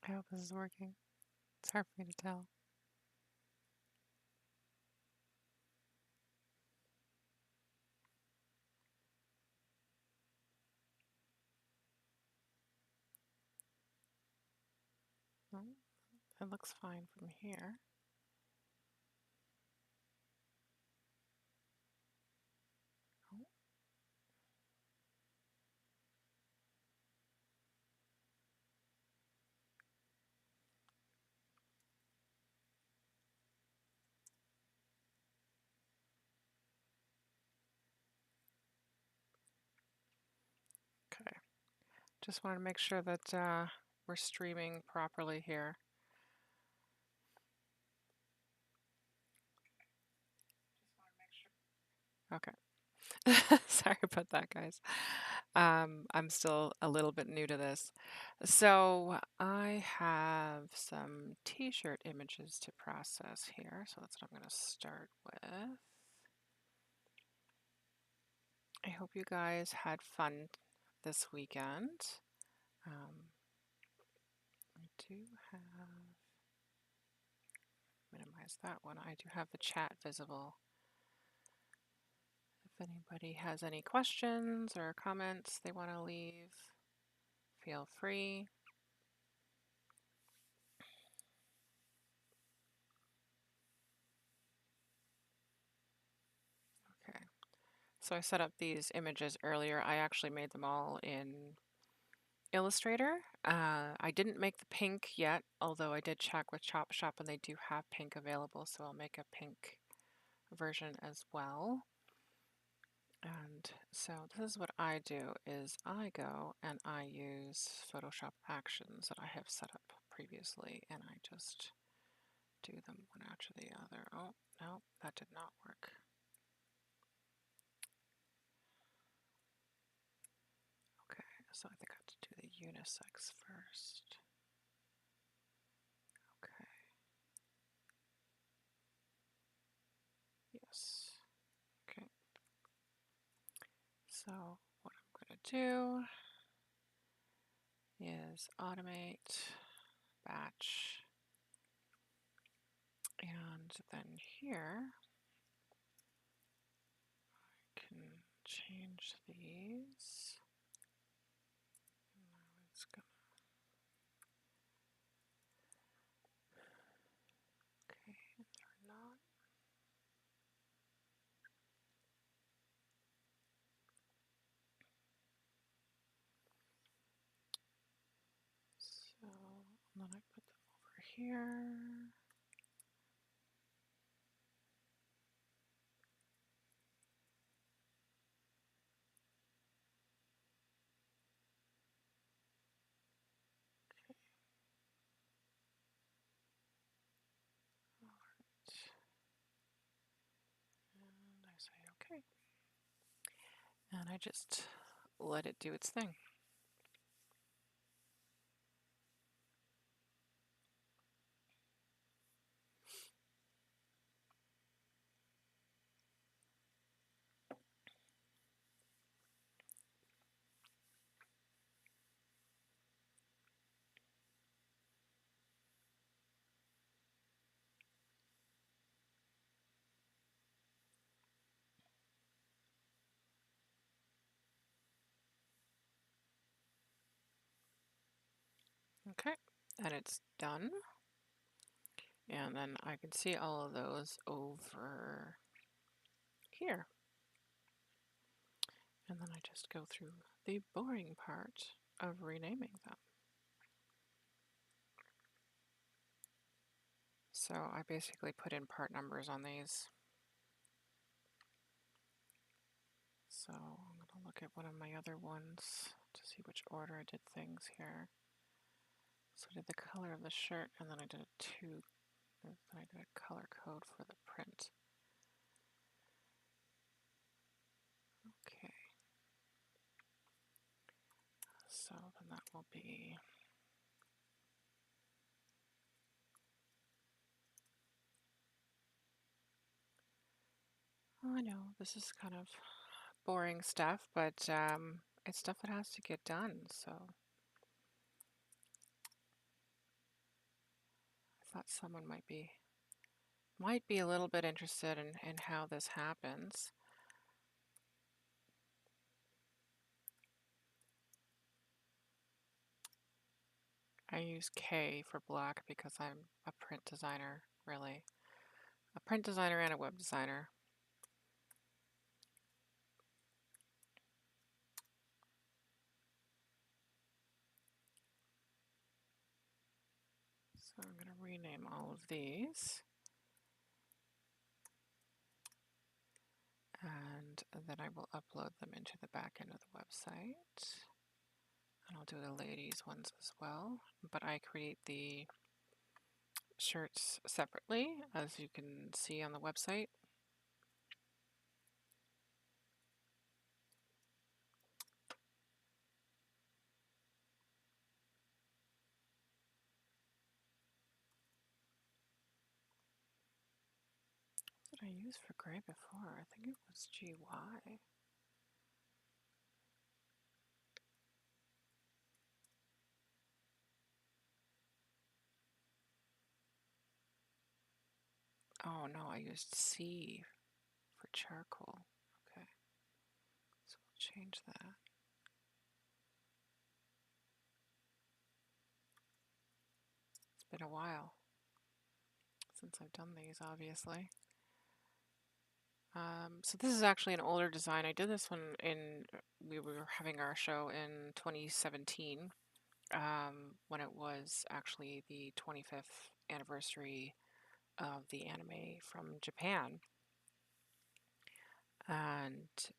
I hope this is working. It's hard for me to tell. Oh, it looks fine from here. Oh, okay. Just want to make sure that we're streaming properly here. Okay. Sorry about that, guys. I'm still a little bit new to this. So I have some t-shirt images to process here. So that's what I'm going to start with. I hope you guys had fun this weekend. I do have, minimize that one. I do have the chat visible. If anybody has any questions or comments they want to leave, feel free. Okay, so I set up these images earlier. I actually made them all in Illustrator. I didn't make the pink yet, although I did check with Chop Shop and they do have pink available, so I'll make a pink version as well. And so this is what I do is I go and I use Photoshop actions that I have set up previously, and I just do them one after the other. Oh, no, that did not work. Okay, so I think I have to do the unisex first. Okay. Yes. Okay. So what I'm going to do is automate, batch, and then here I can change these. Now it's gonna, okay, they're not. So then I put them over here. And I say okay. And I just let it do its thing. Okay, and it's done. And then I can see all of those over here. And then I just go through the boring part of renaming them. So I basically put in part numbers on these. So I'm going to look at one of my other ones to see which order I did things here. So I did the color of the shirt, and then I did a color code for the print. Okay. So then that will be I know this is kind of boring stuff, but it's stuff that has to get done. So thought someone might be a little bit interested in how this happens. I use K for black because I'm a print designer, really. A print designer and a web designer. So I'm going to rename all of these. And then I will upload them into the back end of the website. And I'll do the ladies ones as well. But I create the shirts separately, as you can see on the website. What did I use for gray before? I think it was GY. Oh no, I used C for charcoal. Okay, so we'll change that. It's been a while since I've done these, obviously. So this is actually an older design. I did this one we were having our show in 2017, when it was actually the 25th anniversary of the anime from Japan. And this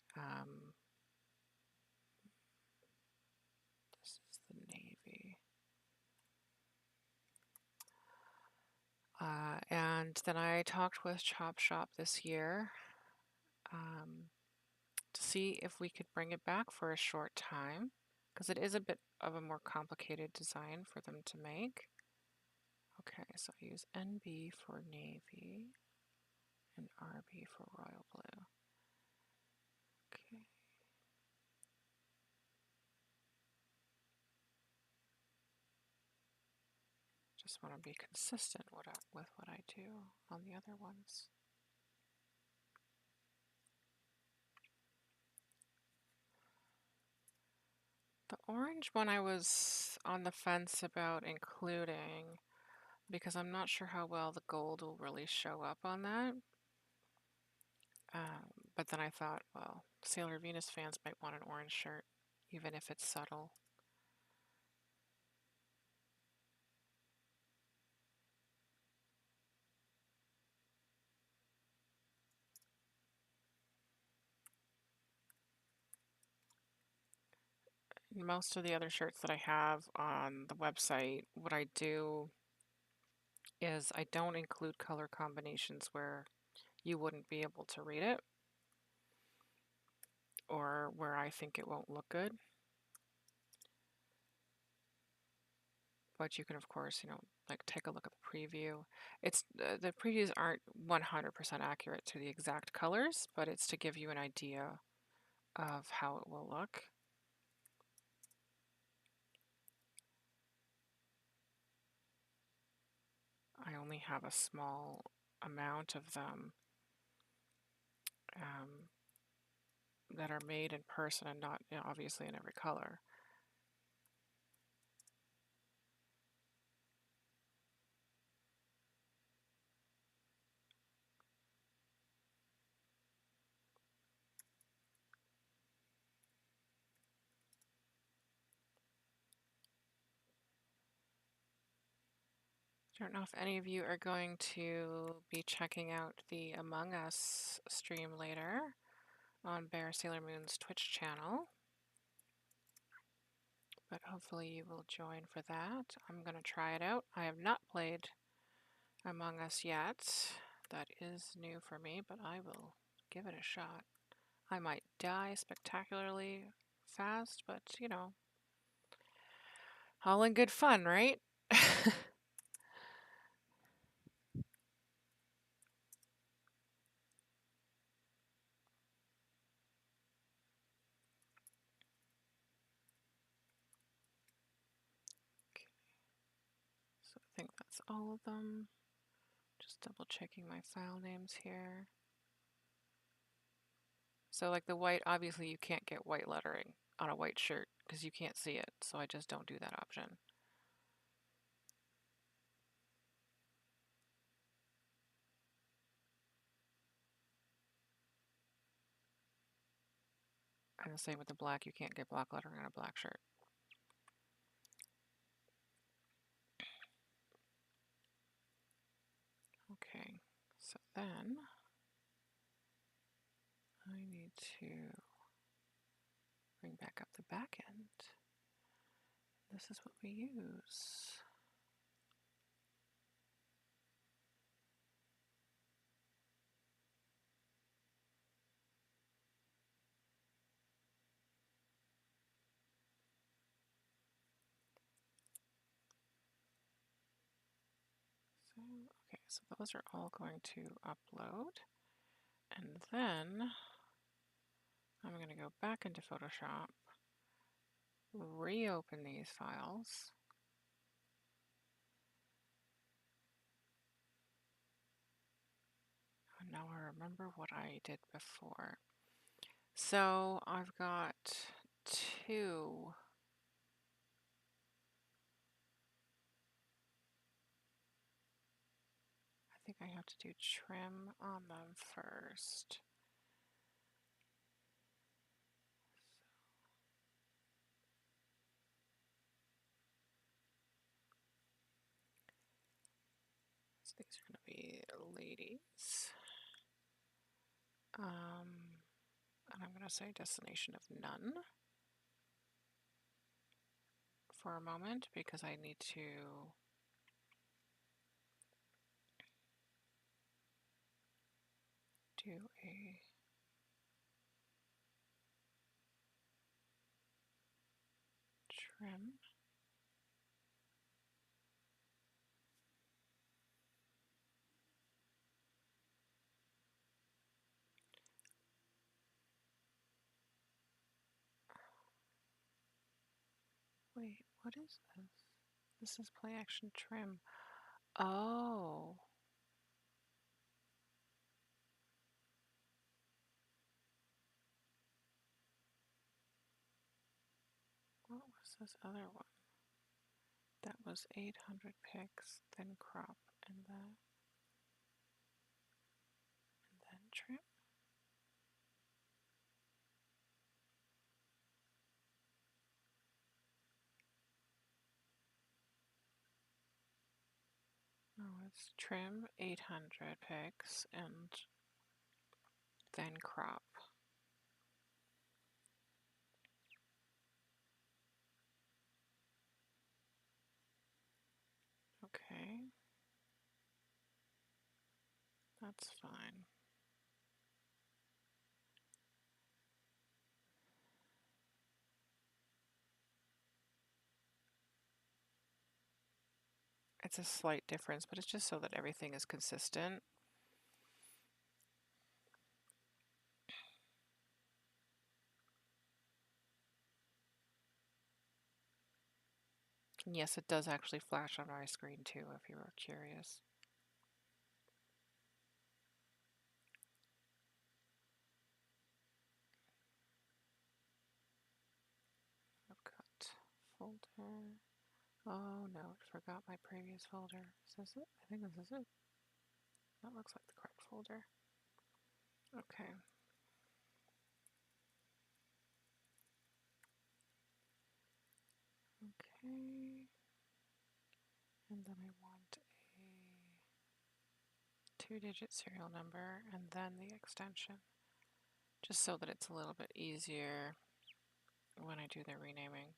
is the navy. And then I talked with Chop Shop this year to see if we could bring it back for a short time, because it is a bit of a more complicated design for them to make. Okay, so I use NB for navy and RB for royal blue. Okay. Just want to be consistent with what I do on the other ones. The orange one I was on the fence about including, because I'm not sure how well the gold will really show up on that. But then I thought, well, Sailor Venus fans might want an orange shirt, even if it's subtle. Most of the other shirts that I have on the website, what I do is I don't include color combinations where you wouldn't be able to read it, or where I think it won't look good. But you can, of course, like take a look at the preview. It's the previews aren't 100% accurate to the exact colors, but it's to give you an idea of how it will look. I only have a small amount of them that are made in person and not, obviously, in every color. I don't know if any of you are going to be checking out the Among Us stream later on Bear Sailor Moon's Twitch channel, but hopefully you will join for that. I'm going to try it out. I have not played Among Us yet. That is new for me, but I will give it a shot. I might die spectacularly fast, but all in good fun, right? So think that's all of them. Just double checking my file names here. So like the white, obviously you can't get white lettering on a white shirt because you can't see it. So I just don't do that option. And the same with the black, you can't get black lettering on a black shirt. Okay, so then I need to bring back up the back end. This is what we use. Okay, so those are all going to upload. And then I'm going to go back into Photoshop, reopen these files. And now I remember what I did before. So I've got two. I think I have to do trim on them first. So these are going to be ladies. And I'm going to say destination of none for a moment because I need to do a trim. Wait, what is this? This is play action trim. Oh. What was this other one? That was 800 pixels, then crop, and then trim. Oh, it's trim 800 pixels and then crop. Okay. That's fine. It's a slight difference, but it's just so that everything is consistent. And yes, it does actually flash on my screen too, if you were curious. I've got folder. Oh no, it forgot my previous folder. Is this it? I think this is it. That looks like the correct folder. Okay. Okay. And then I want a 2-digit serial number and then the extension, just so that it's a little bit easier when I do the renaming.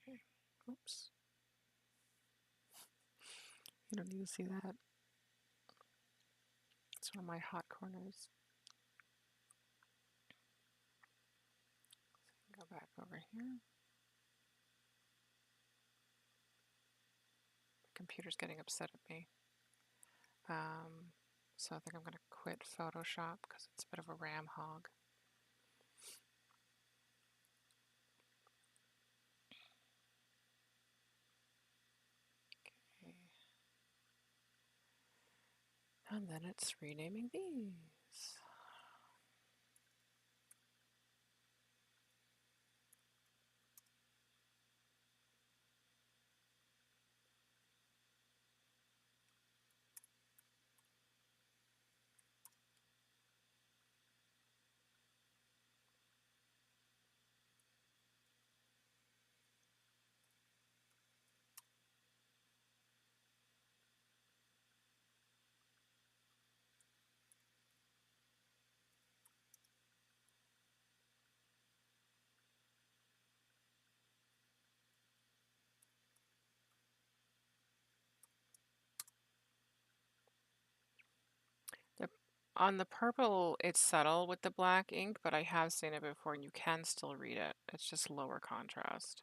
Okay, oops. You don't need to see that. It's one of my hot corners. Go back over here. The computer's getting upset at me. So I think I'm going to quit Photoshop because it's a bit of a RAM hog. Okay. And then it's renaming these. On the purple, it's subtle with the black ink, but I have seen it before and you can still read it. It's just lower contrast.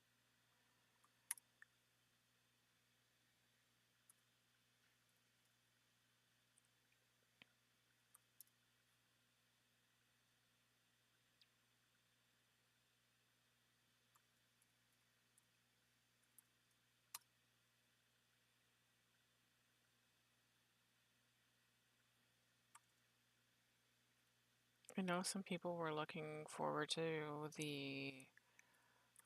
I know some people were looking forward to the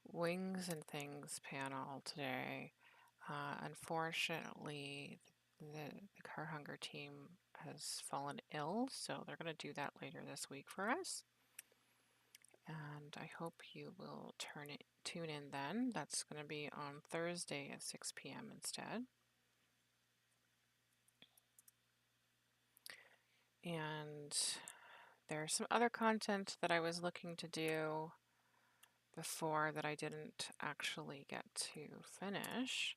Wings and Things panel today. Unfortunately, the Car Hunger team has fallen ill, so they're going to do that later this week for us. And I hope you will tune in then. That's going to be on Thursday at 6 p.m. instead. And there's some other content that I was looking to do before that I didn't actually get to finish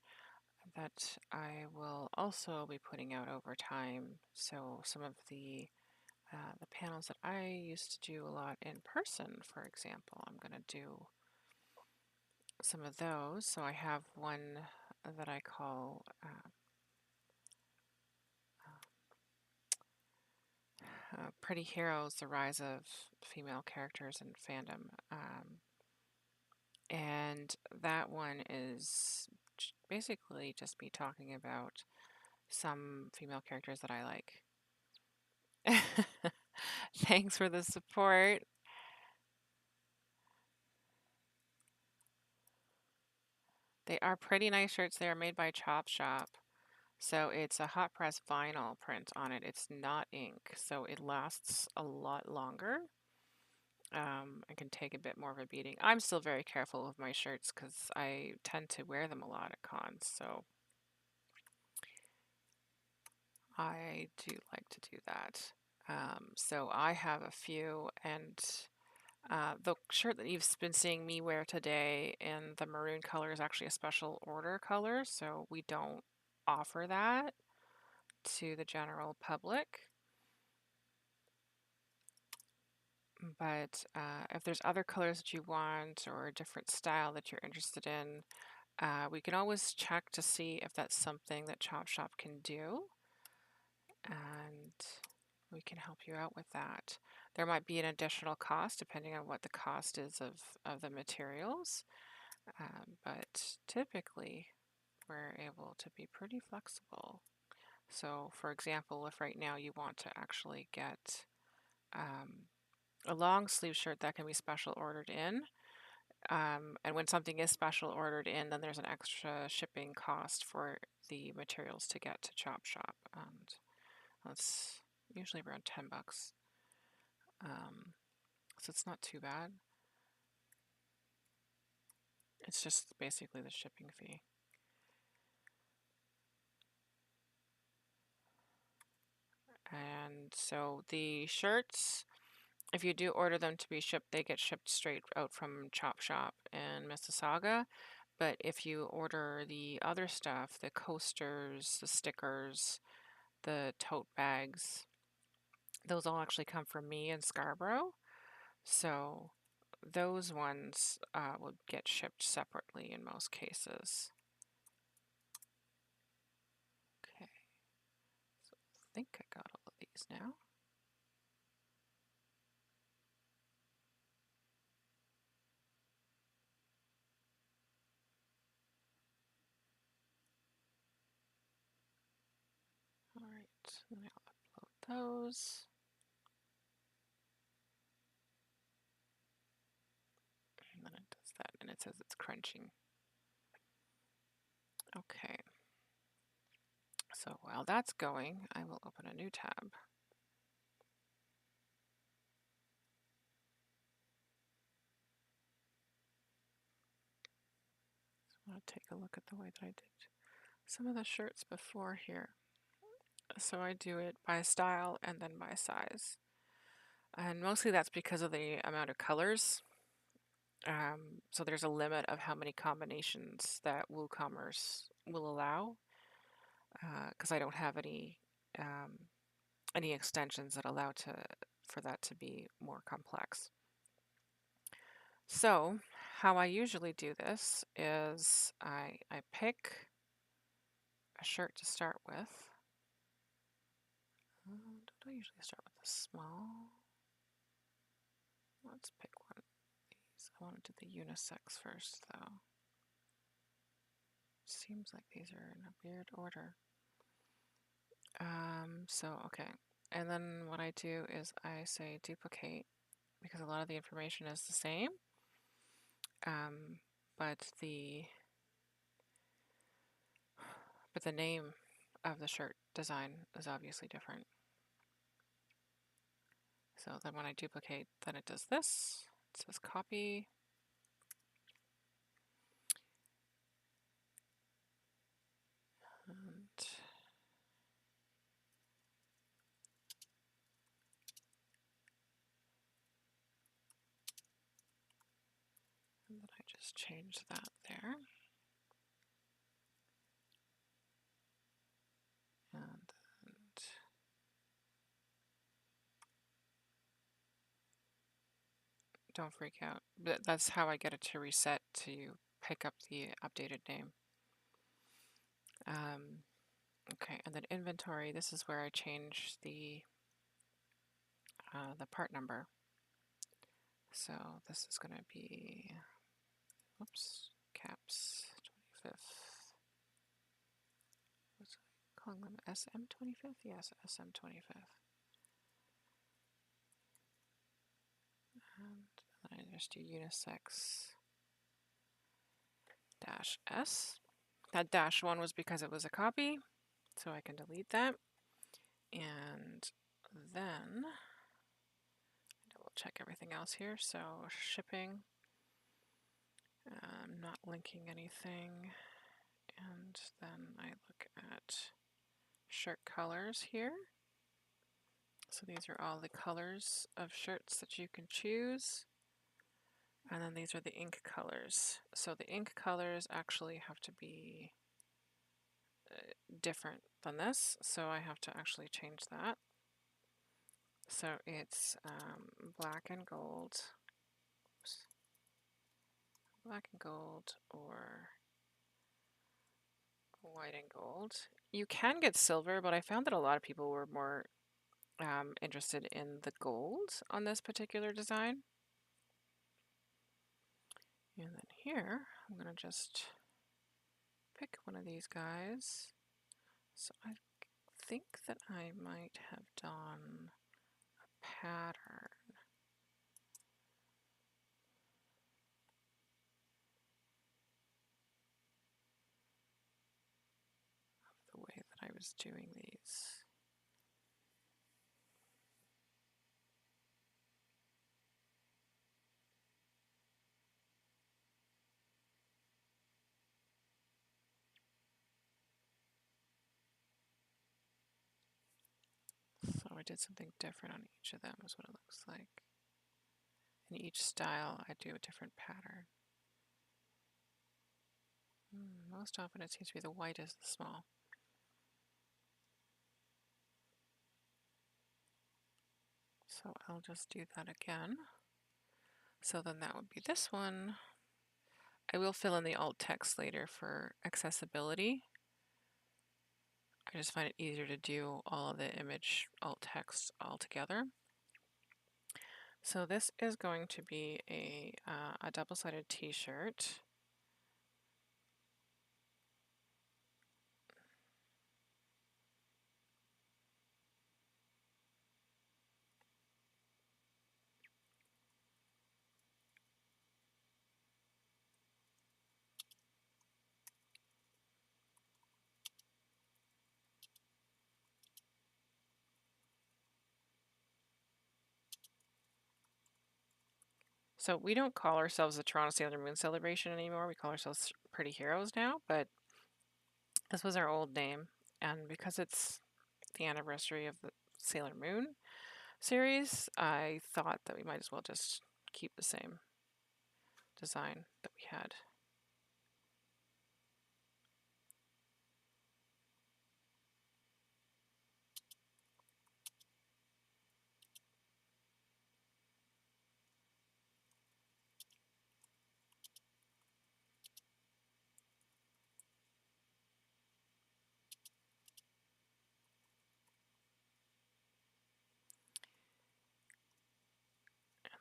that I will also be putting out over time. So some of the panels that I used to do a lot in person, for example, I'm going to do some of those. So I have one that I call Pretty Heroes, The Rise of Female Characters in Fandom. And that one is basically just me talking about some female characters that I like. Thanks for the support. They are pretty nice shirts. They are made by Chop Shop. So it's a hot press vinyl print on it. It's not ink, so it lasts a lot longer. I can take a bit more of a beating. I'm still very careful with my shirts because I tend to wear them a lot at cons, so I do like to do that. So I have a few, and the shirt that you've been seeing me wear today in the maroon color is actually a special order color, so we don't offer that to the general public. But if there's other colors that you want or a different style that you're interested in, we can always check to see if that's something that Chop Shop can do, and we can help you out with that. There might be an additional cost depending on what the cost is of the materials, but typically we're able to be pretty flexible. So for example, if right now you want to actually get a long sleeve shirt that can be special ordered in, and when something is special ordered in, then there's an extra shipping cost for the materials to get to Chop Shop, and that's usually around 10 bucks. So it's not too bad. It's just basically the shipping fee. And so the shirts, if you do order them to be shipped, they get shipped straight out from Chop Shop in Mississauga. But if you order the other stuff, the coasters, the stickers, the tote bags, Those all actually come from me in Scarborough. So those ones would get shipped separately in most cases. Okay, so I think I got all of these now. All right, then I'll upload those. And then it does that, and it says it's crunching. Okay. So while that's going, I will open a new tab. So I want to take a look at the way that I did some of the shirts before here. So I do it by style and then by size. And mostly that's because of the amount of colors. So there's a limit of how many combinations that WooCommerce will allow, because I don't have any extensions that allow for that to be more complex. So how I usually do this is I pick a shirt to start with. Don't I usually start with a small? Let's pick one of these. I want to do the unisex first, though. Seems like these are in a weird order. Okay. And then what I do is I say duplicate, because a lot of the information is the same. But the name of the shirt design is obviously different. So then when I duplicate, then it does this. It says copy. And then I just change that there. And don't freak out. That's how I get it to reset to pick up the updated name. Okay, and then inventory, this is where I change the part number. So this is going to be, oops, caps 25th. What's I calling them? SM 25th? Yes, SM 25th. And then I just do unisex -S. That -1 was because it was a copy, so I can delete that. And then we'll check everything else here. So shipping, I'm not linking anything. And then I look at shirt colors here. So these are all the colors of shirts that you can choose. And then these are the ink colors. So the ink colors actually have to be different than this. So I have to actually change that. So it's black and gold. Oops. Black and gold or white and gold. You can get silver, but I found that a lot of people were more interested in the gold on this particular design. And then here, I'm going to just pick one of these guys. So I think that I might have done a pattern. Of the way that I was doing these. So I did something different on each of them is what it looks like. In each style, I do a different pattern. Most often it seems to be the white is the small. So I'll just do that again. So then that would be this one. I will fill in the alt text later for accessibility. I just find it easier to do all of the image alt text all together. So this is going to be a double-sided t-shirt. So we don't call ourselves the Toronto Sailor Moon Celebration anymore. We call ourselves Pretty Heroes now, but this was our old name. And because it's the anniversary of the Sailor Moon series, I thought that we might as well just keep the same design that we had.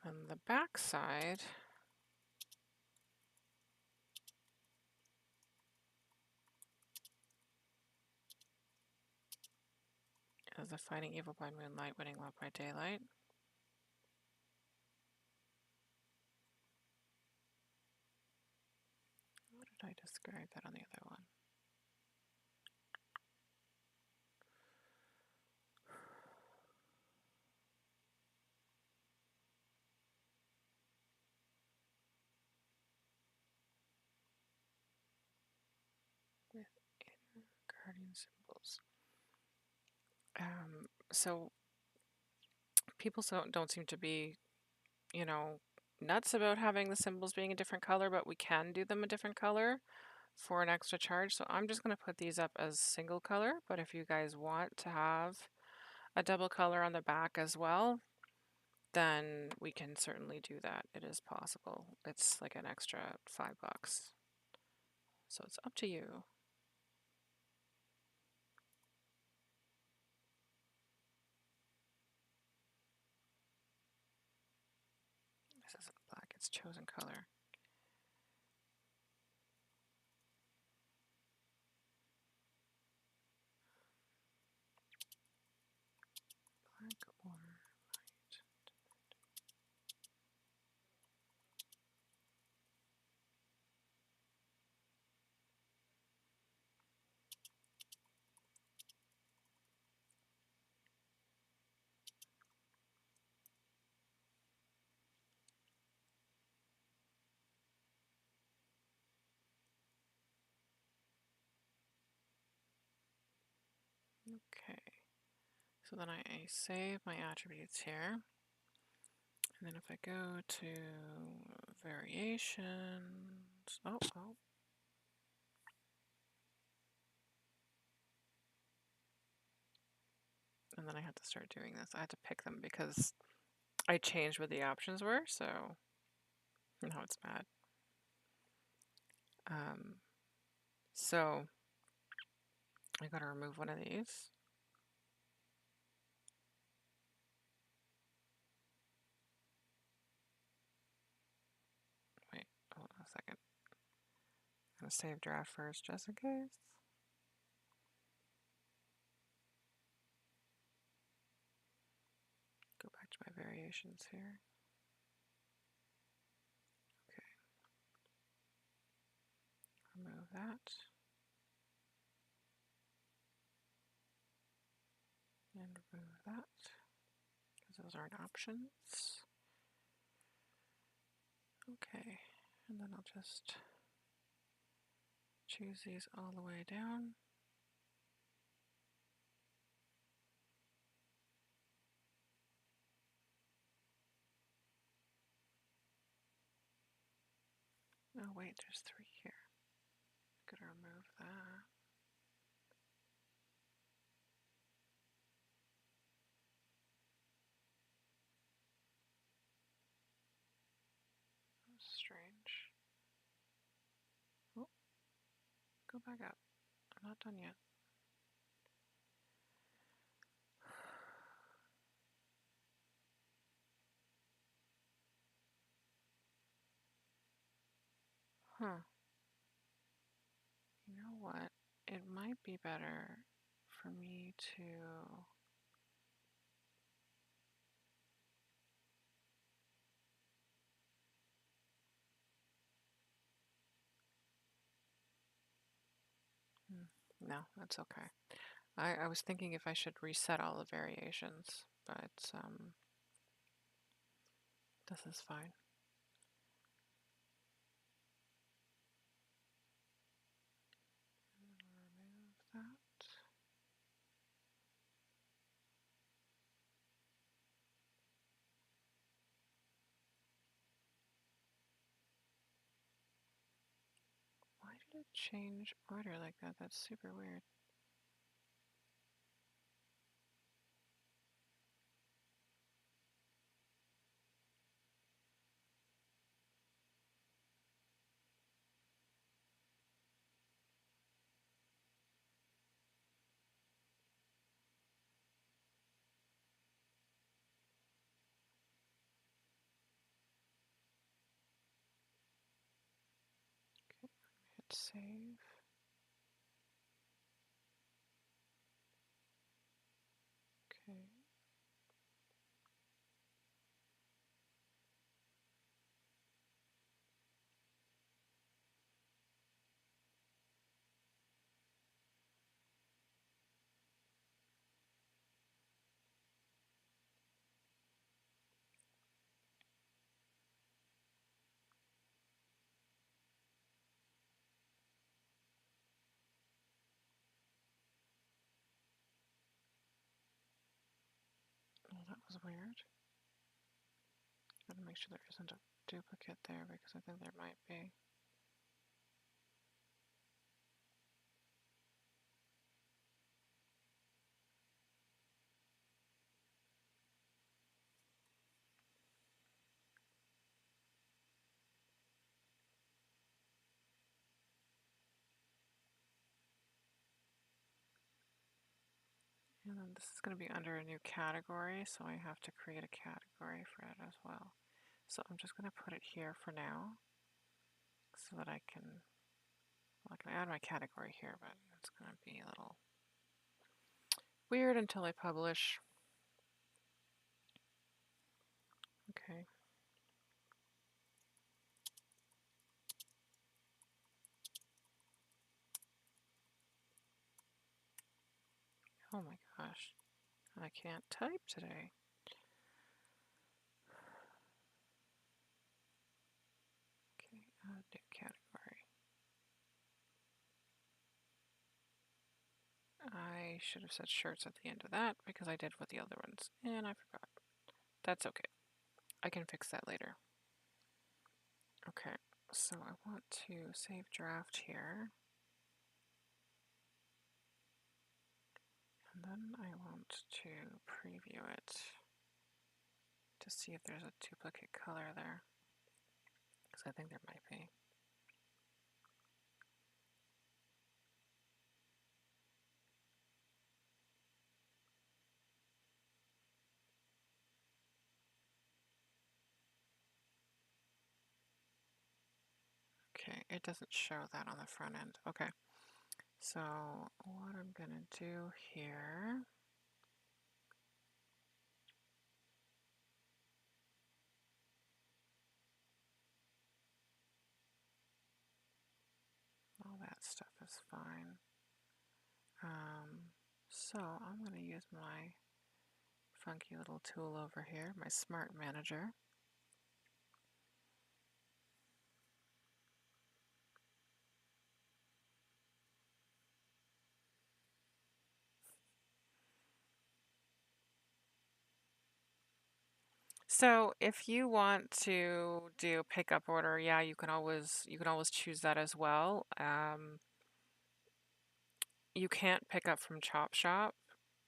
And then the back side is the fighting evil by moonlight, winning love by daylight. How did I describe that on the other one? With inner guardian symbols. So people don't seem to be, you know, nuts about having the symbols being a different color, but we can do them a different color for an extra charge. So I'm just going to put these up as single color, but if you guys want to have a double color on the back as well, then we can certainly do that. It is possible. It's like an extra $5. So it's up to you. This isn't black, it's chosen color. Black or white. Okay. So then I save my attributes here. And then if I go to variations, oh. And then I had to start doing this. I had to pick them because I changed what the options were, so now it's bad. So I gotta remove one of these. Wait, hold on a second. I'm gonna save draft first just in case. Go back to my variations here. Okay. Remove that. And remove that. Because those aren't options. Okay. And then I'll just choose these all the way down. Oh wait, there's 3 here. Gotta remove that. back up. I'm not done yet. Huh. You know what? It might be better for me to... No, that's okay. I was thinking if I should reset all the variations, but this is fine. Remove that. Why did it change order like that? That's super weird. Hit save. Okay. Well, that was weird. Gotta make sure there isn't a duplicate there because I think there might be. And then this is going to be under a new category, so I have to create a category for it as well. So I'm just going to put it here for now so that I can add my category here, but it's going to be a little weird until I publish. Okay. Oh my gosh, I can't type today. Okay, new category. I should have said shirts at the end of that because I did with the other ones, and I forgot. That's okay. I can fix that later. Okay, so I want to save draft here. And then I want to preview it to see if there's a duplicate color there, because I think there might be. Okay, it doesn't show that on the front end. Okay, so what I'm gonna do here, all that stuff is fine. So I'm gonna use my funky little tool over here, my Smart Manager. So if you want to do pickup order, yeah, you can always choose that as well. You can't pick up from Chop Shop.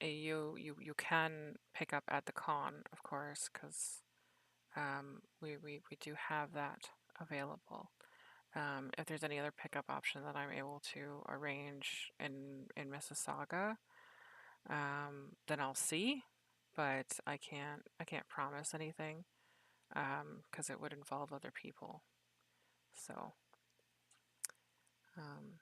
You can pick up at the con, of course, because we do have that available. If there's any other pickup option that I'm able to arrange in Mississauga, then I'll see. But I can't promise anything because it would involve other people. So, um,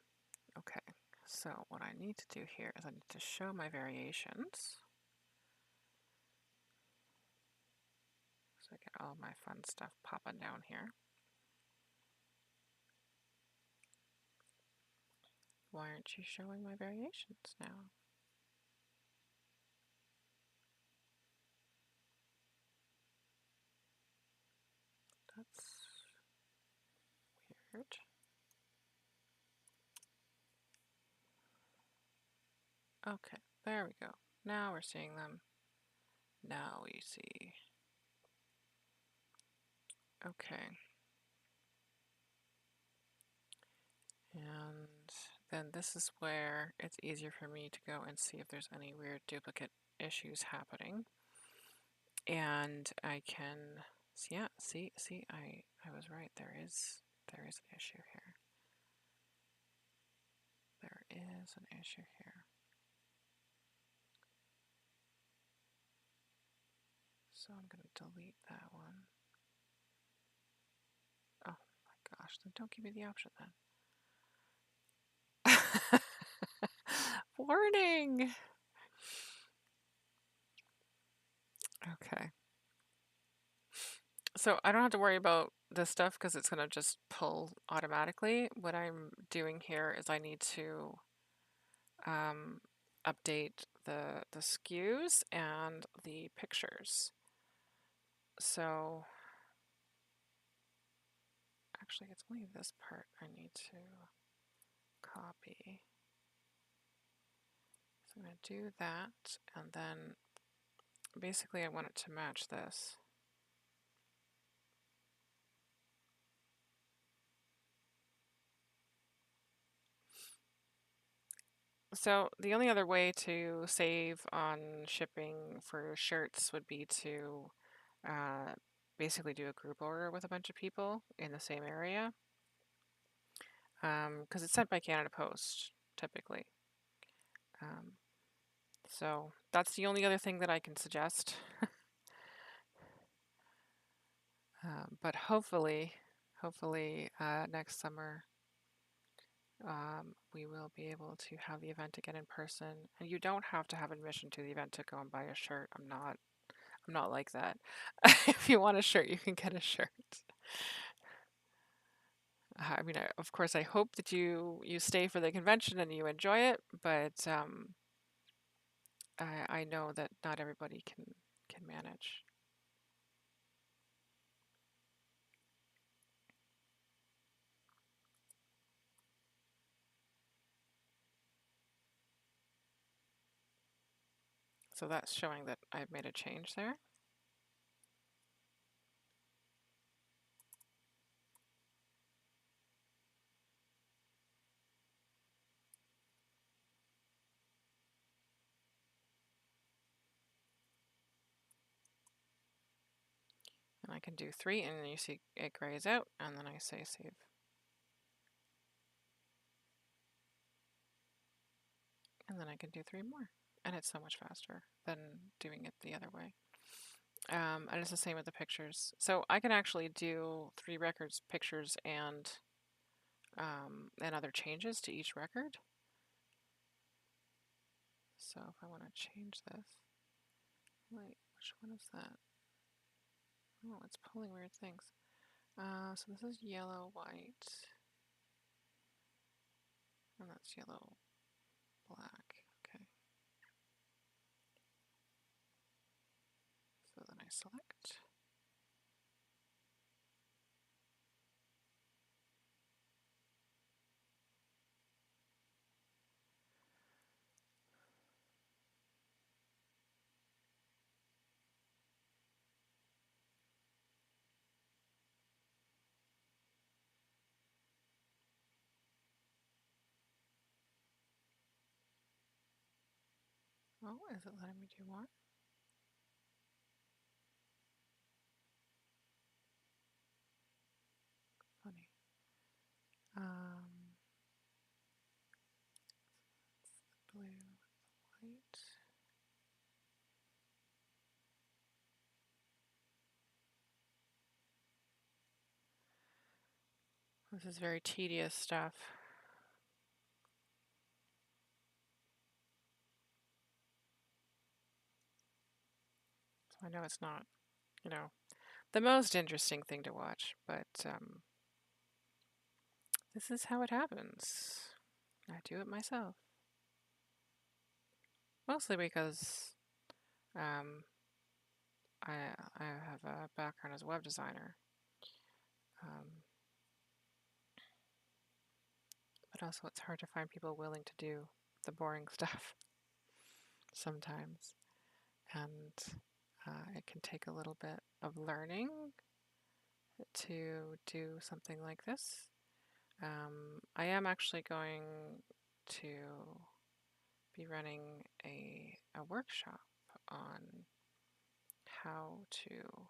okay. So what I need to do here is I need to show my variations. So I get all my fun stuff popping down here. Why aren't you showing my variations now? That's weird. Okay, there we go. Now we're seeing them. Now we see. Okay. And then this is where it's easier for me to go and see if there's any weird duplicate issues happening. And I can, yeah, see, I was right. There is an issue here. There is an issue here. So I'm going to delete that one. Oh my gosh, then don't give me the option then. Warning! Okay. So I don't have to worry about this stuff because it's going to just pull automatically. What I'm doing here is I need to update the SKUs and the pictures. So actually it's only this part I need to copy. So I'm going to do that, and then basically I want it to match this. So the only other way to save on shipping for shirts would be to basically do a group order with a bunch of people in the same area, because it's sent by Canada Post typically. So that's the only other thing that I can suggest. But hopefully next summer we will be able to have the event again in person. And you don't have to have admission to the event to go and buy a shirt. I'm not like that. If you want a shirt, you can get a shirt. I mean, of course, I hope that you stay for the convention and you enjoy it, but I know that not everybody can manage. So that's showing that I've made a change there. And I can do 3, and then you see it grays out, and then I say save. And then I can do 3 more. And it's so much faster than doing it the other way. And it's the same with the pictures. So I can actually do 3 records, pictures, and other changes to each record. So if I want to change this, wait, which one is that? Oh, it's pulling weird things. So this is yellow, white, and that's yellow, black. Okay. So then I select. Oh, is it letting me do more? Funny. This is very tedious stuff. So I know it's not, you know, the most interesting thing to watch, but this is how it happens. I do it myself. Mostly because um, I, I have a background as a web designer. But also it's hard to find people willing to do the boring stuff sometimes. And it can take a little bit of learning to do something like this. I am actually going to be running a workshop on how to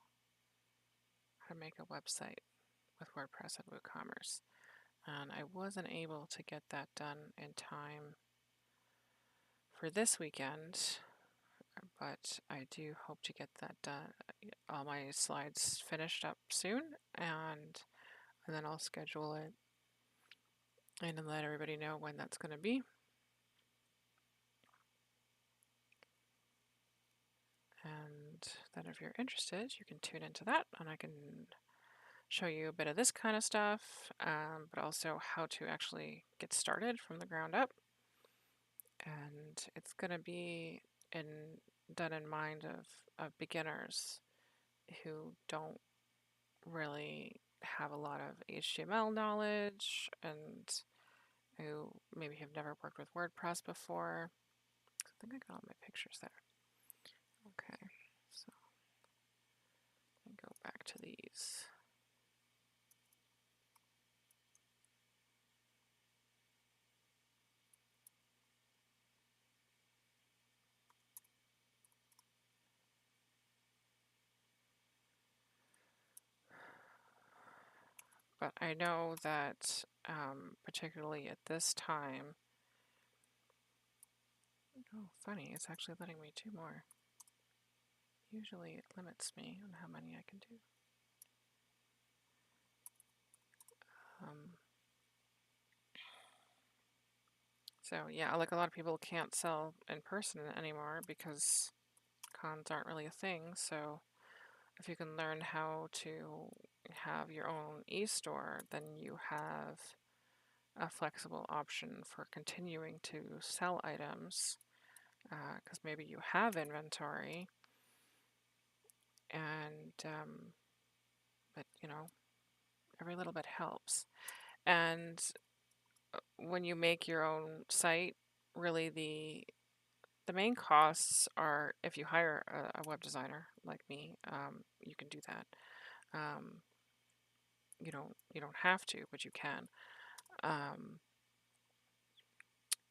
make a website with WordPress and WooCommerce. And I wasn't able to get that done in time for this weekend, but I do hope to get that done, all my slides finished up soon, and then I'll schedule it and then let everybody know when that's going to be. And then if you're interested, you can tune into that, and I can show you a bit of this kind of stuff, but also how to actually get started from the ground up. And it's going to be done in mind of beginners who don't really have a lot of HTML knowledge and who maybe have never worked with WordPress before. I think I got all my pictures there. Okay, so let me go back to these. But I know that particularly at this time, oh funny, it's actually letting me do more. Usually it limits me on how many I can do. So yeah, like a lot of people can't sell in person anymore because cons aren't really a thing. So if you can learn how to have your own e-store, then you have a flexible option for continuing to sell items because maybe you have inventory and but you know, every little bit helps. And when you make your own site, really the main costs are if you hire a web designer like me, you can do that. You don't have to, but you can.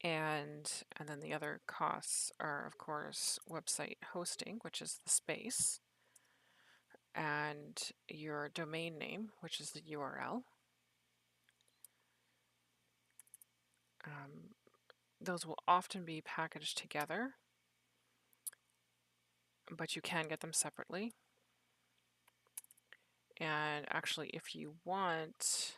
And then the other costs are, of course, website hosting, which is the space, and your domain name, which is the URL. Those will often be packaged together, but you can get them separately. And actually, if you want,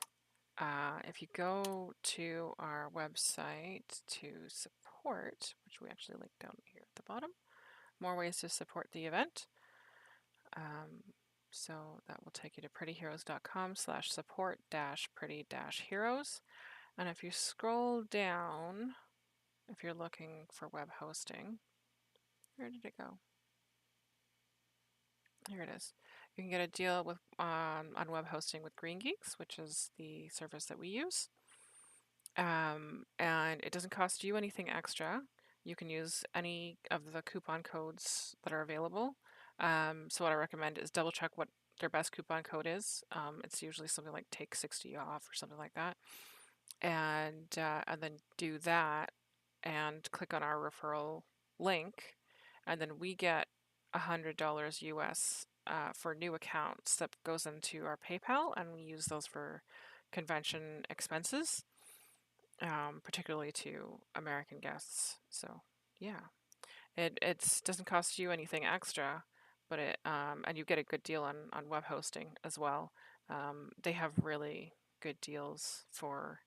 if you go to our website to support, which we actually link down here at the bottom, more ways to support the event. So that will take you to prettyheroes.com/support-pretty-heroes. And if you scroll down, if you're looking for web hosting, where did it go? Here it is. You can get a deal with on web hosting with Green Geeks, which is the service that we use. And it doesn't cost you anything extra. You can use any of the coupon codes that are available. So what I recommend is double check what their best coupon code is. It's usually something like take 60 off or something like that. And then do that and click on our referral link. And then we get $100 US for new accounts that goes into our PayPal, and we use those for convention expenses, particularly to American guests. So yeah, it doesn't cost you anything extra, but and you get a good deal on web hosting as well. They have really good deals for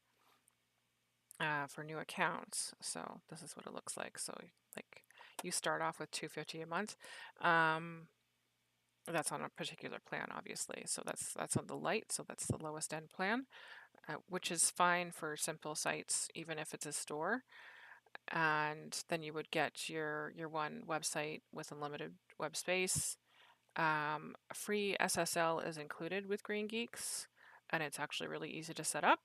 new accounts. So this is what it looks like. So like you start off with $250 a month. That's on a particular plan, obviously. So that's on the light. So that's the lowest end plan, which is fine for simple sites, even if it's a store. And then you would get your one website with unlimited web space. Free SSL is included with Green Geeks, and it's actually really easy to set up.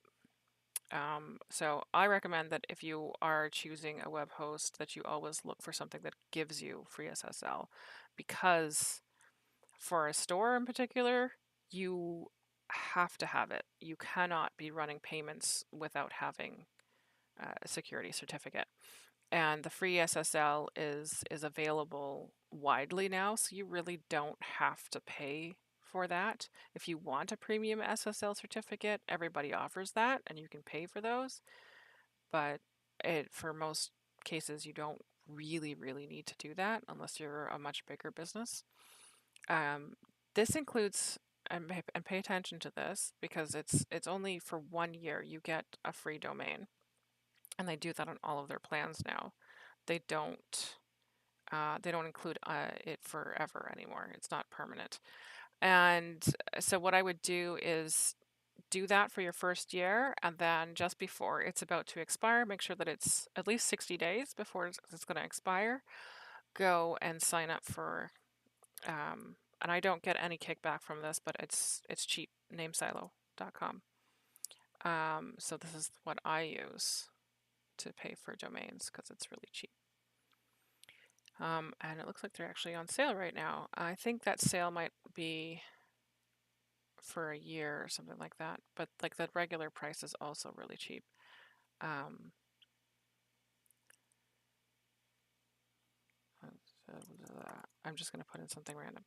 So I recommend that if you are choosing a web host, that you always look for something that gives you free SSL, because for a store in particular, you have to have it. You cannot be running payments without having a security certificate. And the free SSL is available widely now, so you really don't have to pay for that. If you want a premium SSL certificate, everybody offers that, and you can pay for those. But for most cases, you don't really need to do that unless you're a much bigger business. This includes, and pay attention to this, because it's only for 1 year you get a free domain, and they do that on all of their plans now. They don't include it forever anymore. It's not permanent. And so what I would do is do that for your first year, and then just before it's about to expire, make sure that it's at least 60 days before it's going to expire. Go and sign up for, and I don't get any kickback from this, but it's cheap, namesilo.com. So this is what I use to pay for domains because it's really cheap. And it looks like they're actually on sale right now. I think that sale might be for a year or something like that, but like the regular price is also really cheap. I'm just going to put in something random.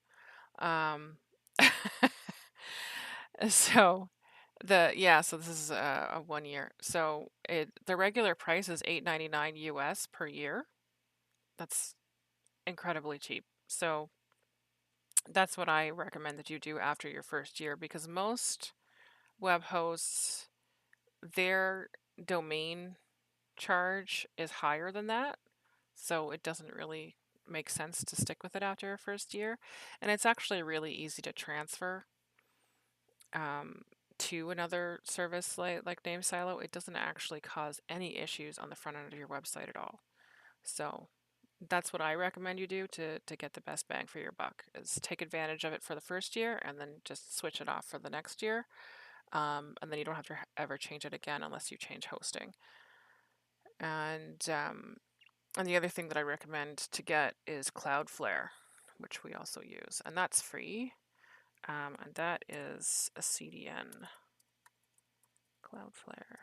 So so this is a 1 year. So the regular price is $8.99 US per year. That's incredibly cheap. So that's what I recommend that you do after your first year, because most web hosts, their domain charge is higher than that. So it doesn't really make sense to stick with it after your first year. And it's actually really easy to transfer to another service like NameSilo. It doesn't actually cause any issues on the front end of your website at all. So that's what I recommend you do to get the best bang for your buck, is take advantage of it for the first year and then just switch it off for the next year. And then you don't have to ever change it again unless you change hosting. And the other thing that I recommend to get is Cloudflare, which we also use, and that's free. And that is a CDN, Cloudflare.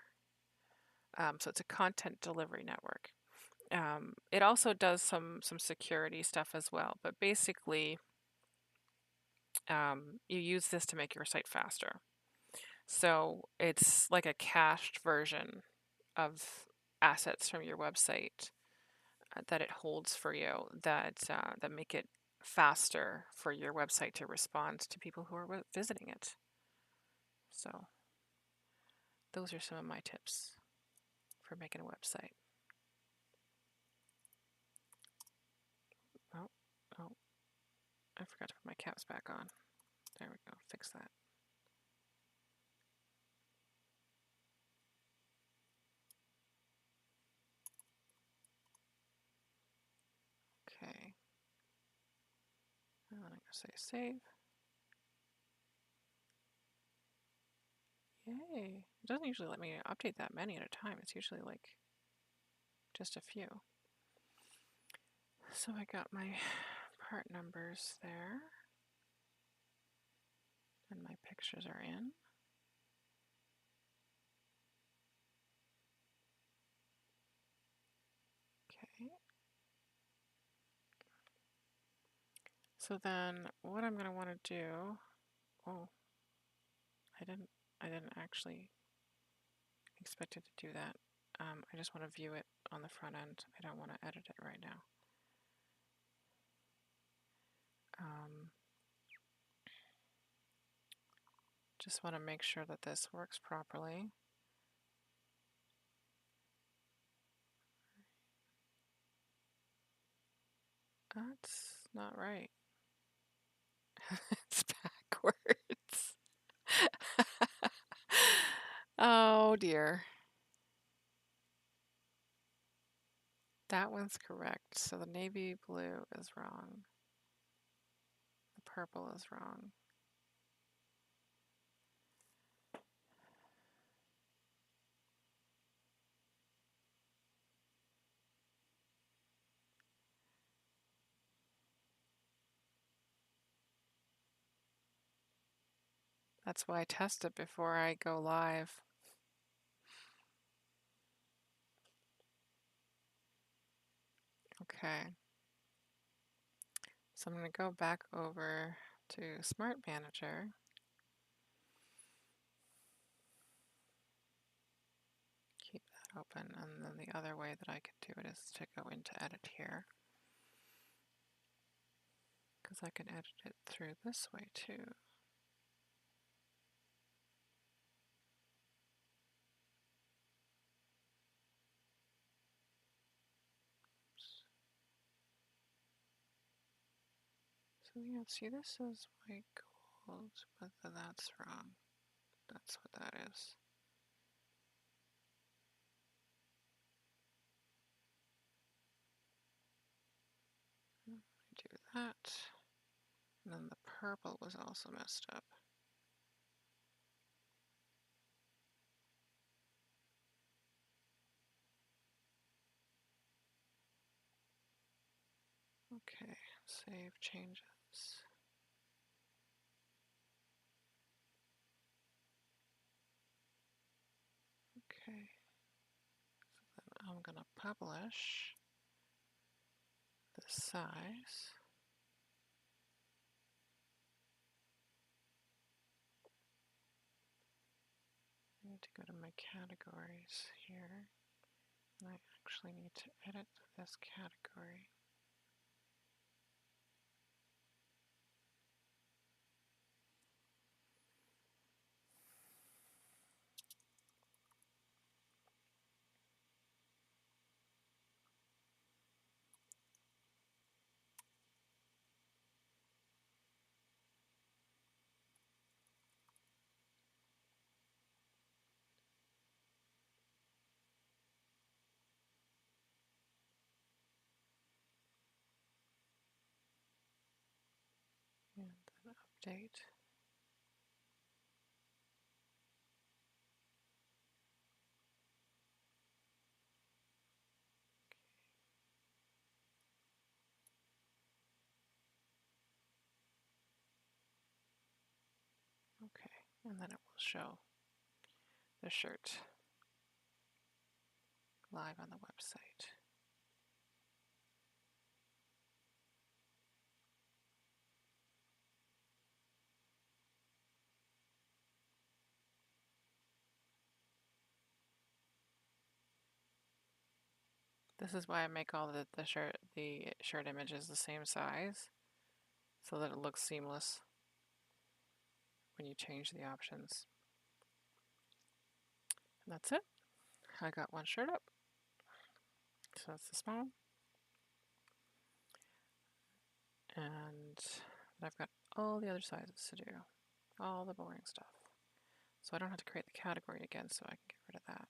So it's a content delivery network. It also does some security stuff as well, but basically you use this to make your site faster. So it's like a cached version of assets from your website that it holds for you, that make it faster for your website to respond to people who are visiting it. So those are some of my tips for making a website. Oh, I forgot to put my caps back on. There we go, fix that. Okay. And then I'm going to say save. Yay. It doesn't usually let me update that many at a time. It's usually like just a few. So I got my part numbers there. And my pictures are in. Okay. So then what I'm going to want to do, oh, I didn't actually expect it to do that. I just want to view it on the front end. I don't want to edit it right now. Just want to make sure that this works properly. That's not right. It's backwards. Oh dear. That one's correct. So the navy blue is wrong. The purple is wrong. That's why I test it before I go live. Okay. So I'm going to go back over to Smart Manager. Keep that open. And then the other way that I can do it is to go into Edit here. Because I can edit it through this way too. So yeah, see, this is white gold, but then that's wrong. That's what that is. Do that. And then the purple was also messed up. Okay, save changes. Okay, so then I'm going to publish the size. I need to go to my categories here, and I actually need to edit this category. And then update. Okay, and then it will show the shirt live on the website. This is why I make all the shirt images the same size, so that it looks seamless when you change the options. And that's it. I got one shirt up. So that's the small. And I've got all the other sizes to do. All the boring stuff. So I don't have to create the category again, so I can get rid of that.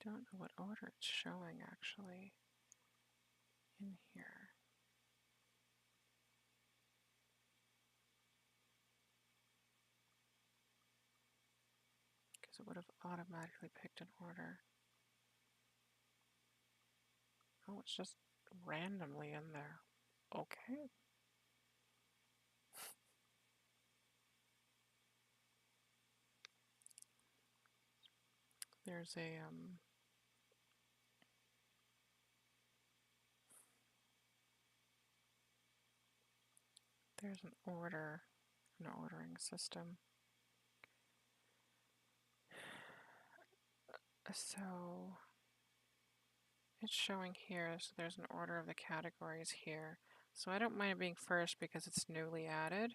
Don't know what order it's showing actually in here. Because it would have automatically picked an order. Oh, it's just randomly in there. Okay. There's a there's an ordering system. So it's showing here, so there's an order of the categories here. So I don't mind it being first because it's newly added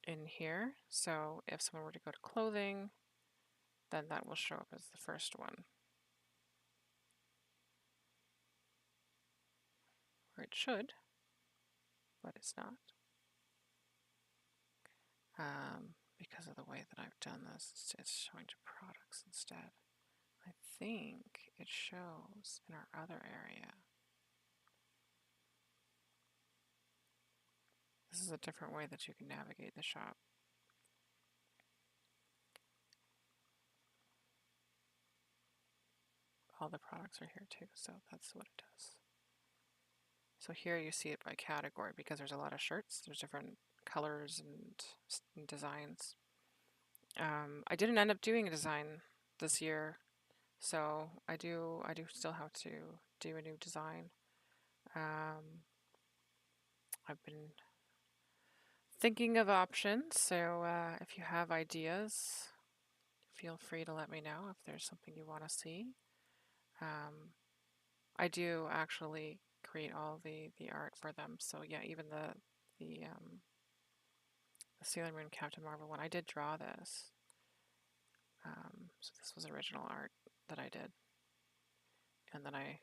in here. So if someone were to go to clothing, then that will show up as the first one. Or it should, but it's not. Because of the way that I've done this, it's showing to products instead. I think it shows in our other area. This is a different way that you can navigate the shop. All the products are here too, so that's what it does. So here you see it by category because there's a lot of shirts. There's different colors and designs. I didn't end up doing a design this year, so I do still have to do a new design. I've been thinking of options, so if you have ideas, feel free to let me know if there's something you want to see. I do actually create all the art for them, so yeah, even the Sailor Moon Captain Marvel one, I did draw this. So this was original art that I did, and then I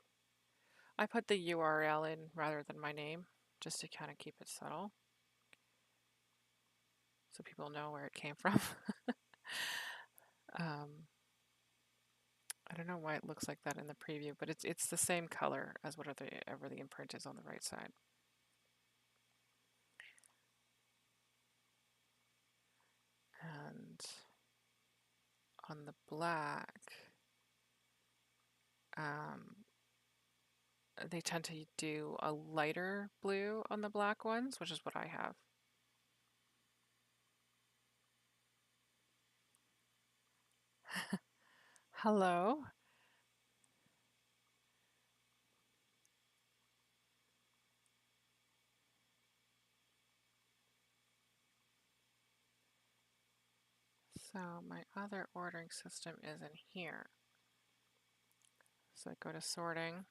put the URL in rather than my name, just to kind of keep it subtle, so people know where it came from. I don't know why it looks like that in the preview, but it's the same color as whatever the imprint is on the right side. And on the black, they tend to do a lighter blue on the black ones, which is what I have. Hello. So my other ordering system is in here. So I go to sorting,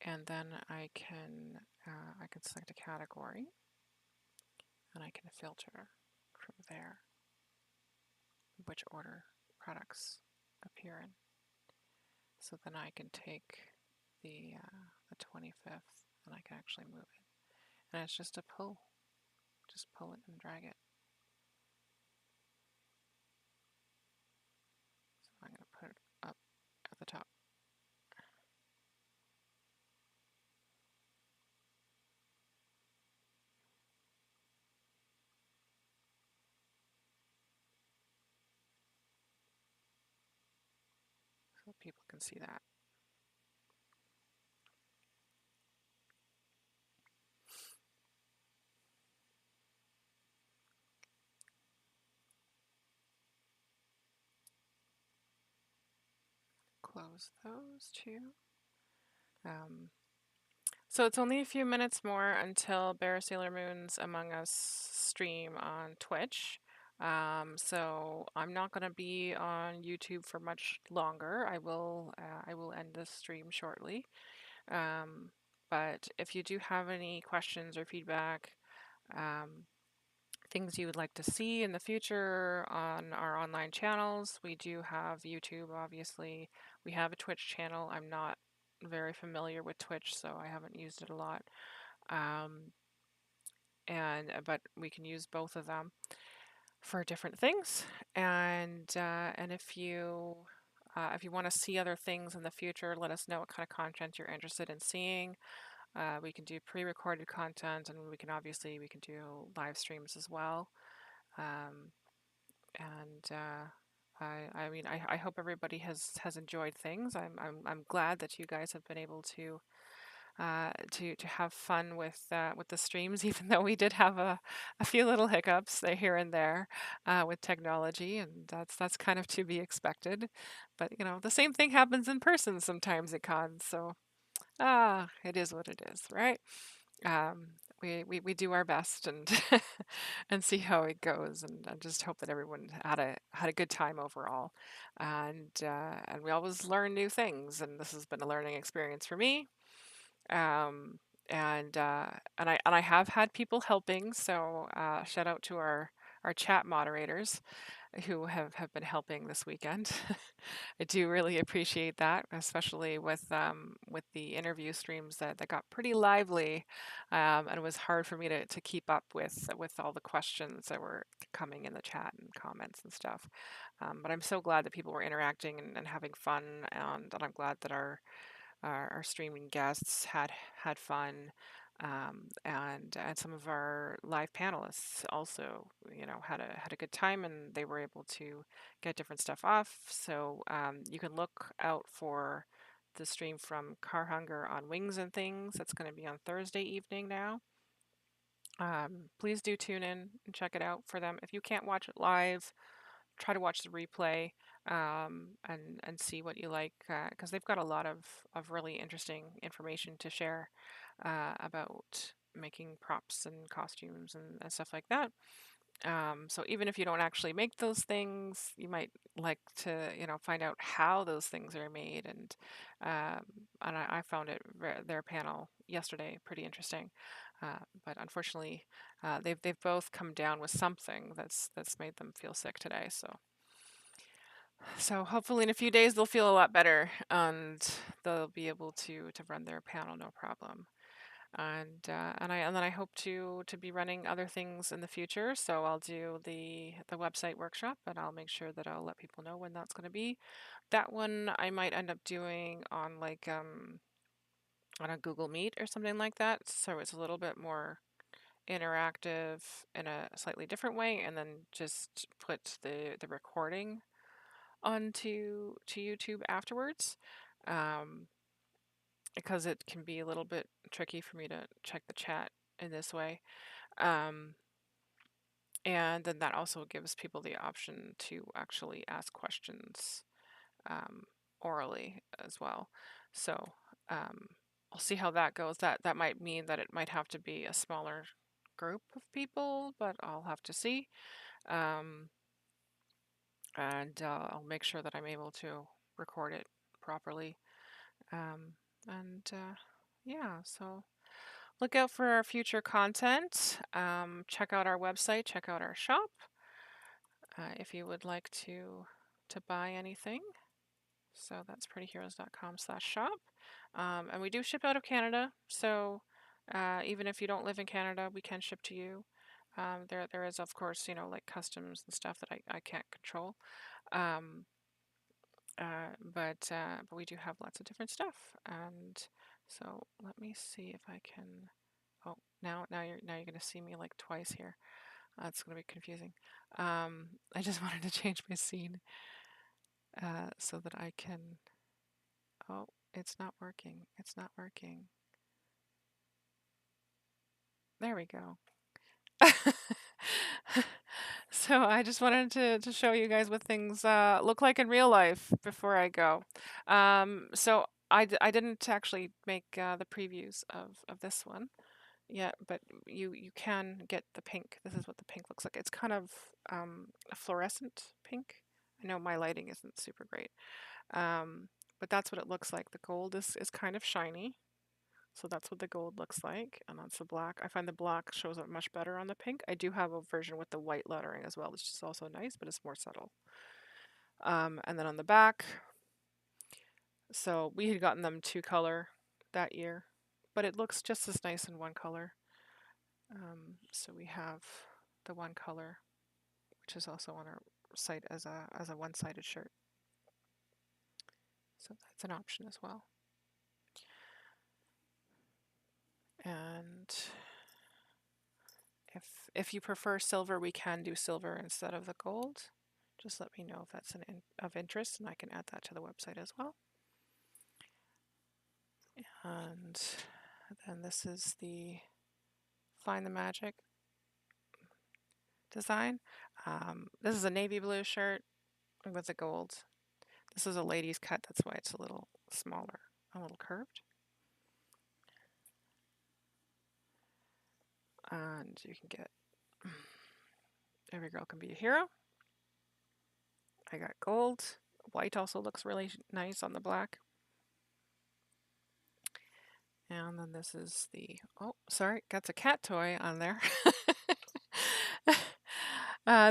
and then I can select a category, and I can filter from there which order products appear in. So then I can take the 25th, and I can actually move it. And it's just a pull. Just pull it and drag it. So I'm going to put it up at the top. So people can see that. Close those two. So it's only a few minutes more until Bear Sailor Moon's Among Us stream on Twitch. So I'm not going to be on YouTube for much longer. I will end this stream shortly. But if you do have any questions or feedback, things you would like to see in the future on our online channels, we do have YouTube, obviously. We have a Twitch channel. I'm not very familiar with Twitch, so I haven't used it a lot. But we can use both of them for different things. And if you want to see other things in the future, let us know what kind of content you're interested in seeing. We can do pre-recorded content, and we can do live streams as well. I hope everybody has enjoyed things. I'm glad that you guys have been able to have fun with the streams, even though we did have a few little hiccups there, here and there with technology, and that's kind of to be expected. But the same thing happens in person sometimes at cons, so it is what it is, right? we do our best and and see how it goes, and I just hope that everyone had a good time overall, and we always learn new things, and this has been a learning experience for me. Um, and I have had people helping, so shout out to our chat moderators who have been helping this weekend. I do really appreciate that, especially with the interview streams that got pretty lively, and it was hard for me to keep up with all the questions that were coming in the chat and comments and stuff. But I'm so glad that people were interacting and having fun, and I'm glad that our streaming guests had fun, and some of our live panelists also, had a good time, and they were able to get different stuff off. So you can look out for the stream from Car Hunger on Wings and Things. That's going to be on Thursday evening now. Please do tune in and check it out for them. If you can't watch it live, try to watch the replay, and see what you like, because they've got a lot of really interesting information to share about making props and costumes and stuff like that. So even if you don't actually make those things, you might like to, find out how those things are made. And I found their panel yesterday pretty interesting. But unfortunately, they've both come down with something that's made them feel sick today. So hopefully in a few days they'll feel a lot better and they'll be able to run their panel no problem. And then I hope to be running other things in the future. So I'll do the website workshop, and I'll make sure that I'll let people know when that's going to be. That one I might end up doing on on a Google Meet or something like that. So it's a little bit more interactive in a slightly different way, and then just put the recording onto YouTube afterwards. Um, because it can be a little bit tricky for me to check the chat in this way. Um, and then that also gives people the option to actually ask questions um, orally as well. So um, I'll see how that goes. That might mean that it might have to be a smaller group of people, but I'll have to see. Um, and I'll make sure that I'm able to record it properly. Um, and yeah, so look out for our future content. Check out our website, check out our shop if you would like to buy anything. So that's prettyheroes.com/shop. And we do ship out of Canada. So even if you don't live in Canada, we can ship to you. There is, of course, like customs and stuff that I can't control. Um, but we do have lots of different stuff. And so let me see if I can. Oh, now you're gonna see me like twice here. That's gonna be confusing. I just wanted to change my scene so that I can. Oh, it's not working. It's not working. There we go. So I just wanted to show you guys what things look like in real life before I go. So I didn't actually make the previews of this one yet, but you can get the pink. This is what the pink looks like. It's kind of a fluorescent pink. I know my lighting isn't super great, um, but that's what it looks like. The gold is kind of shiny. So that's what the gold looks like, and that's the black. I find the black shows up much better on the pink. I do have a version with the white lettering as well, which is also nice, but it's more subtle. And then on the back, so we had gotten them two color that year, but it looks just as nice in one color. So we have the one color, which is also on our site as a one-sided shirt. So that's an option as well. And if you prefer silver, we can do silver instead of the gold. Just let me know if that's of interest, and I can add that to the website as well. And then this is the Find the Magic design. This is a navy blue shirt with the gold. This is a ladies cut, that's why it's a little smaller, a little curved. And you can get every girl can be a hero. I got gold. White also looks really nice on the black. And then this is the, oh, sorry, got a cat toy on there.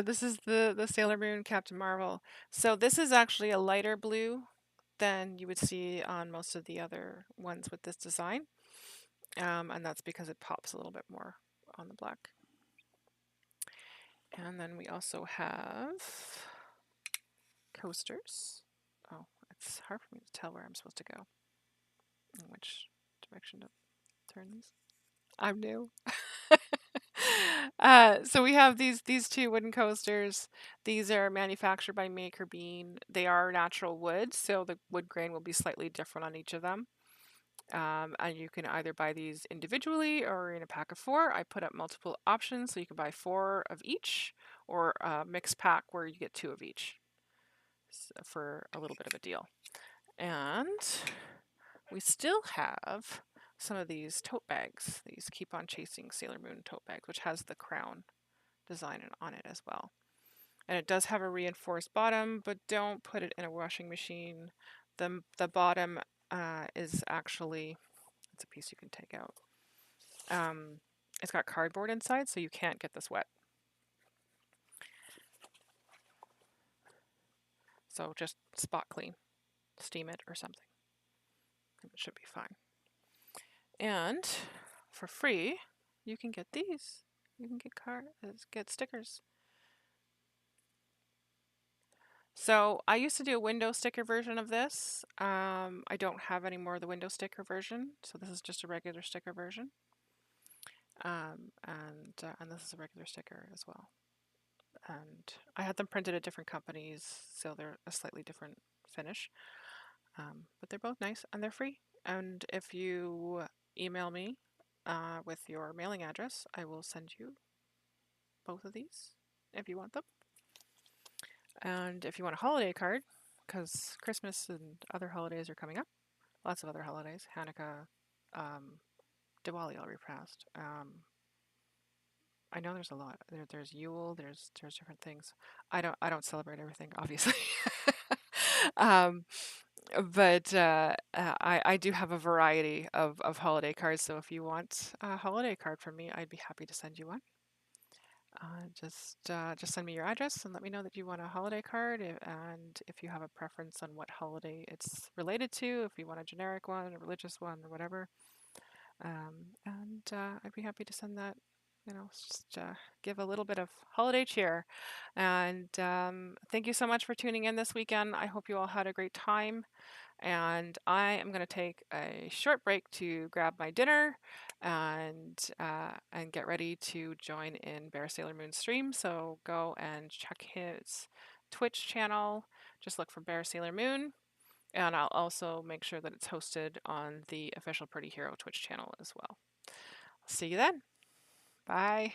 This is the Sailor Moon Captain Marvel. So this is actually a lighter blue than you would see on most of the other ones with this design. And that's because it pops a little bit more on the black. And then we also have coasters. Oh, it's hard for me to tell where I'm supposed to go. In which direction to turn these. I'm new. So we have these two wooden coasters. These are manufactured by Maker Bean. They are natural wood, so the wood grain will be slightly different on each of them. And you can either buy these individually or in a pack of 4. I put up multiple options, so you can buy 4 of each, or a mixed pack where you get 2 of each for a little bit of a deal. And we still have some of these tote bags, these Keep on Chasing Sailor Moon tote bags, which has the crown design on it as well. And it does have a reinforced bottom, but don't put it in a washing machine. The bottom is actually, it's a piece you can take out. It's got cardboard inside, so you can't get this wet. So just spot clean, steam it or something, and it should be fine. And for free, you can get these. You can get stickers. So I used to do a window sticker version of this. I don't have any more of the window sticker version, so this is just a regular sticker version. And this is a regular sticker as well. And I had them printed at different companies, so they're a slightly different finish. But they're both nice and they're free. And if you email me with your mailing address, I will send you both of these if you want them. And if you want a holiday card, because Christmas and other holidays are coming up, lots of other holidays, Hanukkah, Diwali already passed. I know there's a lot. There's Yule. There's different things. I don't celebrate everything, obviously. um, but I do have a variety of holiday cards. So if you want a holiday card from me, I'd be happy to send you one. Just send me your address and let me know that you want a holiday card, and if you have a preference on what holiday it's related to, if you want a generic one, a religious one, or whatever. And I'd be happy to send that. Just give a little bit of holiday cheer. And thank you so much for tuning in this weekend. I hope you all had a great time. And I am going to take a short break to grab my dinner and get ready to join in Bear Sailor Moon's stream. So go and check his Twitch channel. Just look for Bear Sailor Moon. And I'll also make sure that it's hosted on the official Pretty Hero Twitch channel as well. See you then. Bye.